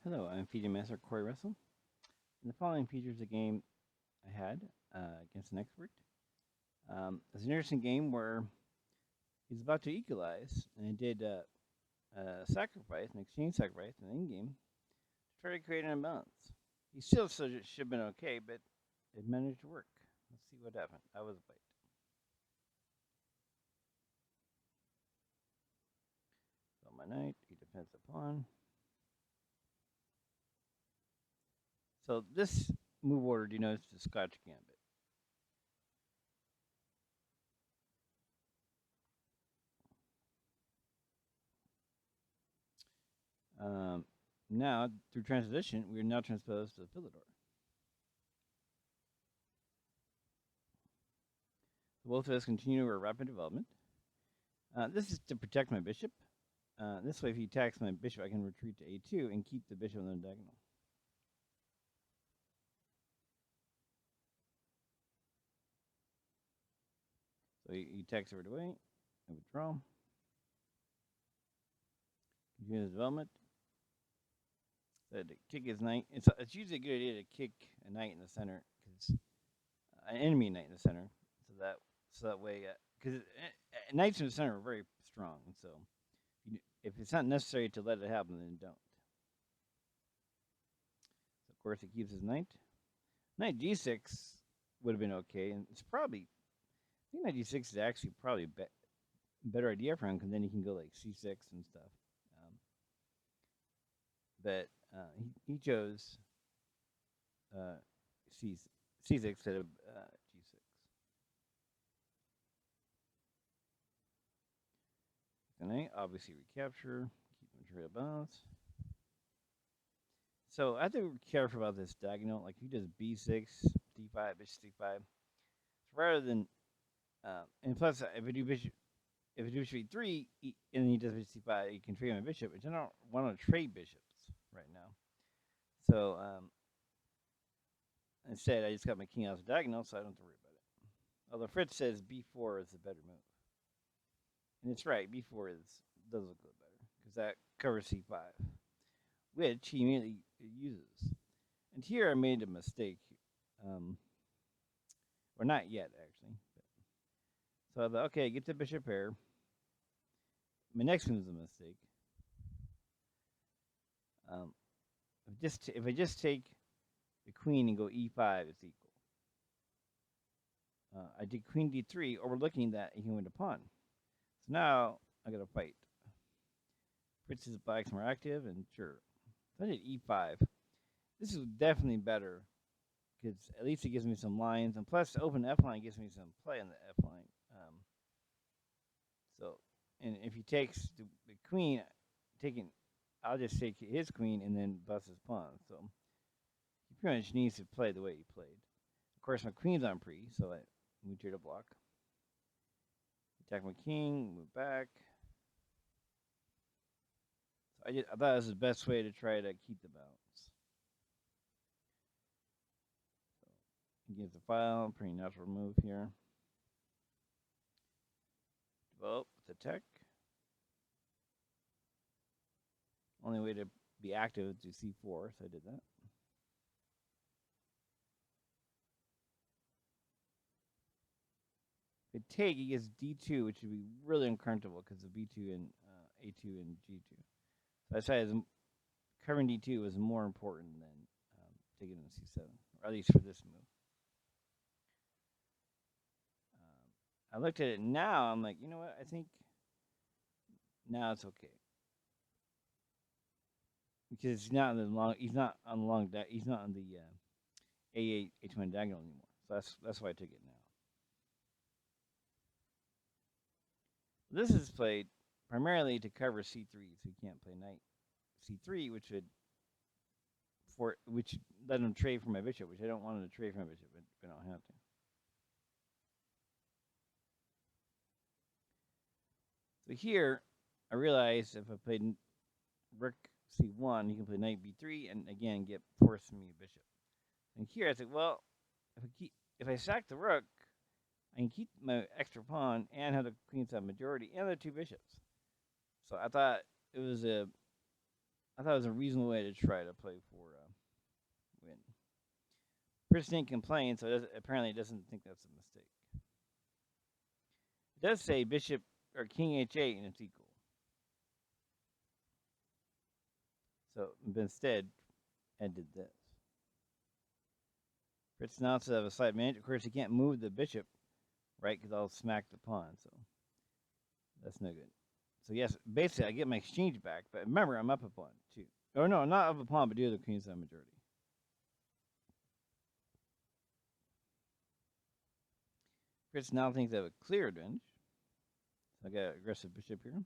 Hello, I'm Feeding Master Corey Russell. And the following features a game I had against an expert. It's an interesting game where he's about to equalize, and I did a sacrifice, an exchange sacrifice, in the end game to try to create an imbalance. He still should have been okay, but it managed to work. Let's see what happened. I was a bite. So my knight, he defends the pawn. So this move order denotes the Scotch Gambit. Um, Now, through transition, we are now transposed to the Philidor. Both of us continue our rapid development. This is to protect my bishop. This way, if he attacks my bishop, I can retreat to a2 and keep the bishop on the diagonal. So he attacks right away. I withdraw. Continue his development. So to kick his knight. It's usually a good idea to kick a knight in the center, because an enemy knight in the center, so that way, because knights in the center are very strong, and so if it's not necessary to let it happen, then don't. So of course, he keeps his knight. Knight g6 would have been okay, and it's probably, I think knight g6 is actually probably a better idea for him, because then he can go like c6 and stuff. But he chose c c6 instead of g6. The knight, obviously recapture, keep material balance. So I have to be careful about this diagonal. Like, if he does b6, d5, bishop c5, so rather than and plus, if I do bishop e3, and then he does bishop c5, he can trade my bishop, which I don't want to trade bishops right now. So instead, I just got my king out of the diagonal, so I don't have to worry about it. Although Fritz says b4 is the better move, and it's right. B4 does look a little better, because that covers c5, which he immediately uses. And here I made a mistake, or not yet actually. So I thought, okay, get the bishop pair. My next move is a mistake. If I just take the queen and go e5, it's equal. I did queen d3, overlooking that he can win the pawn. So now I got to fight. Fritz's black's more active, and sure. So I did e5. This is definitely better, because at least it gives me some lines, and plus the open f line gives me some play on the f line. So, and if he takes the queen, I'll just take his queen and then bust his pawn. So he pretty much needs to play the way he played. Of course, my queen's on pre, so I moved here to block. Attack my king, move back. So I thought it was the best way to try to keep the balance. So against the file, pretty natural move here. Develop with attack. Only way to be active is to c4, so I did that. If I take, he gets d2, which would be really uncomfortable because of b2 and a2 and g2. So I decided covering d2 was more important than taking on c7, or at least for this move. I looked at it now. I'm like, you know what? I think now it's okay, because he's not on the long. He's not on the long. He's not on the a8 h1 diagonal anymore. So that's why I took it now. This is played primarily to cover c3, so you can't play knight c3, which let him trade for my bishop, which I don't want him to trade for my bishop, but I don't have to. So here, I realized if I played rook c1, he can play knight b3, and again force me a bishop. And here I think, well, if I sack the rook, I can keep my extra pawn and have the queenside majority and the two bishops. So I thought I thought it was a reasonable way to try to play for win. Person didn't complain, so apparently it doesn't think that's a mistake. It does say bishop or king h8 and it's equal. So instead, Ed did this. Fritz now to have a slight advantage. Of course, he can't move the bishop, right? Because I'll smack the pawn, so that's no good. So yes, basically I get my exchange back, but remember I'm up a pawn too. Or no, not up a pawn, but do the queenside majority. Fritz now thinks I have a clear advantage. So I got an aggressive bishop here.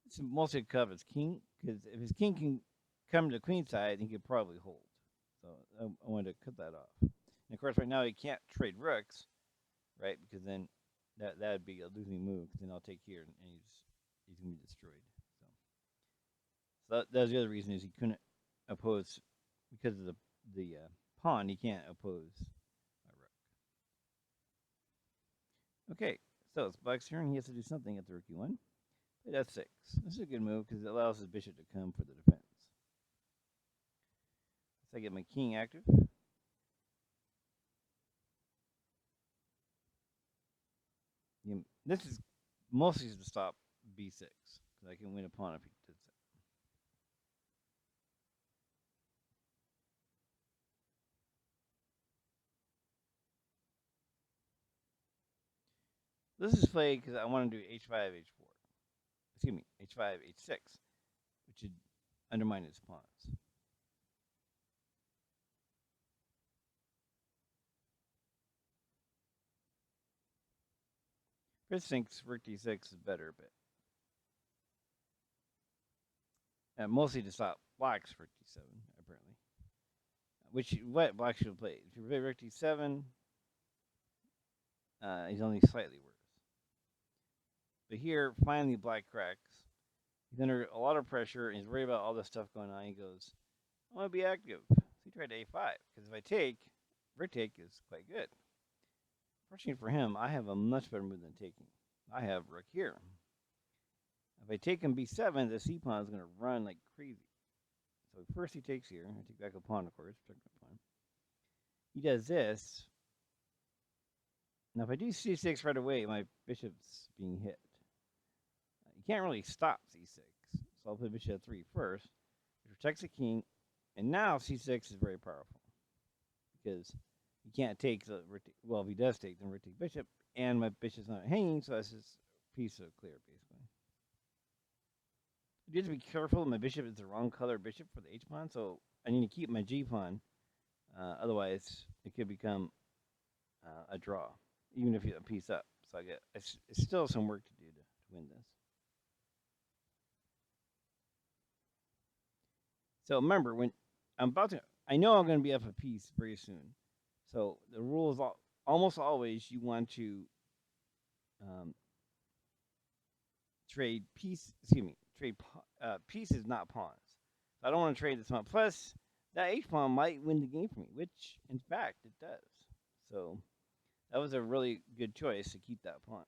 It's mostly a cut of his king, because if his king can come to the queen side, he could probably hold. So I wanted to cut that off. And of course, right now he can't trade rooks, right? Because then that would be a losing move. Because then I'll take here, and he's gonna be destroyed. So that's the other reason is he couldn't oppose because of the pawn. He can't oppose a rook. Okay, so it's black's turn. He has to do something at the rook e1. Play f6. This is a good move because it allows his bishop to come for the defense. So I get my king active. This is mostly to stop b6 because I can win a pawn if he does that. This is played because I want to do h5, h4. Excuse me, h5, h6, which would undermine his pawns. Fritz thinks rook d6 is better, but mostly to stop black's rook d7, apparently. Which what black should have played. If you play rook d7, he's only slightly worse. But here, finally, black cracks. He's under a lot of pressure, and he's worried about all this stuff going on. He goes, I want to be active. So he tried a5, because if I take, rook take is quite good. Fortunately for him, I have a much better move than taking. I have rook here. If I take him b7, the c pawn is going to run like crazy. So first he takes here. I take back a pawn, of course. Protect my pawn. He does this. Now if I do c6 right away, my bishop's being hit. You can't really stop c6. So I'll play bishop f3 first, which protects the king. And now c6 is very powerful. Because he can't take the well, if he does take, then rook take bishop, and my bishop's not hanging, so that's just piece of clear, basically. You have to be careful. My bishop is the wrong color bishop for the h pawn, so I need to keep my g pawn. Otherwise, it could become a draw, even if you have a piece up. So it's still some work to do to win this. So remember, when I'm about to, I know I'm going to be up a piece very soon. So the rule is almost always you want to trade trade pieces, not pawns. So I don't want to trade this pawn. Plus, that h pawn might win the game for me, which in fact it does. So that was a really good choice to keep that pawn.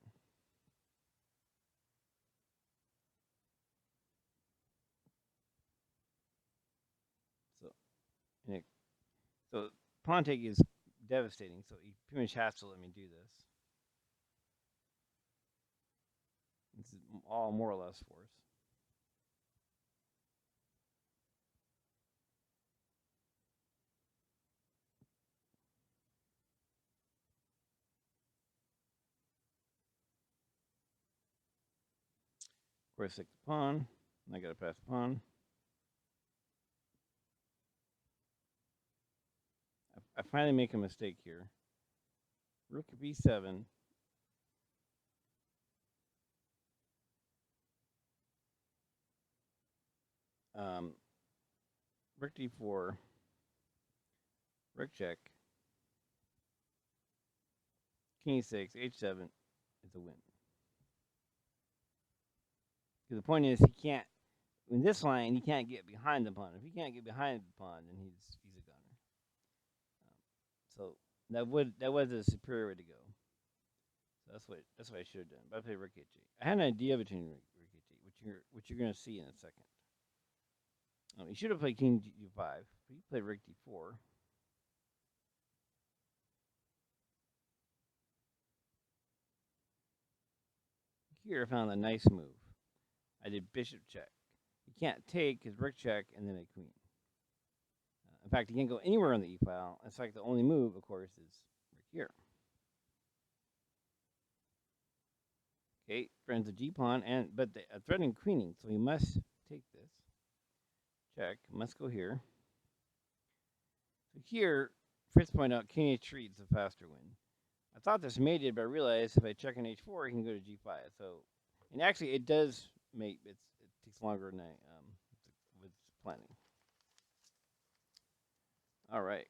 So pawn take is devastating. So he pretty much has to let me do this. This is all more or less force. Of course, take the pawn. I got to pass the pawn. I finally make a mistake here. Rook b7. Rook d4. Rook check. King e6. h7 is a win. Because the point is, he can't. In this line, he can't get behind the pawn. If he can't get behind the pawn, then he's a gunner. So that was a superior way to go. So that's what I should have done. But I played rook h8. I had an idea between rook h8, what you're gonna see in a second. You should have played king g5, but you played rook d4. Here I found a nice move. I did bishop check. You can't take his rook check and then a queen. In fact, you can't go anywhere on the e file. In fact, the only move, of course, is right here. Okay, threatens the g pawn, but threatening queening, so he must take this. Check, must go here. So here, Fritz pointed out king h3 is a faster win. I thought this mated, but I realized if I check on h4, he can go to g5. So, and actually, it does mate. It takes longer than I was planning. All right.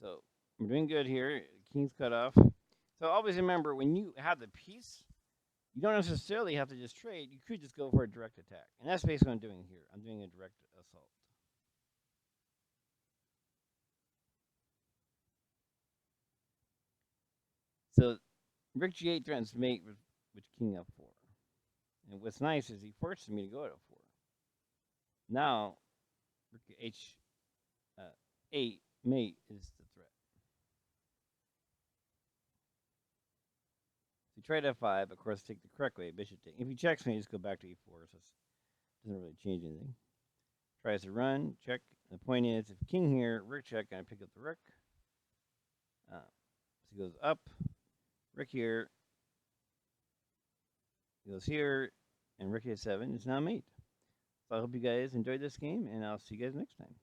So we're doing good here. King's cut off. So always remember, when you have the piece, you don't necessarily have to just trade. You could just go for a direct attack. And that's basically what I'm doing here. I'm doing a direct assault. So rook g8 threatens to mate with king f4. And what's nice is he forces me to go to f4. Now, rook h8 mate is the threat. So you try to f5, of course, take the correct way, bishop take. If he checks me, just go back to e4, so it doesn't really change anything. Tries to run, check. The point is, if king here, rook check, and I pick up the rook. So he goes up, rook here, he goes here, and rook a7 is now mate. So I hope you guys enjoyed this game, and I'll see you guys next time.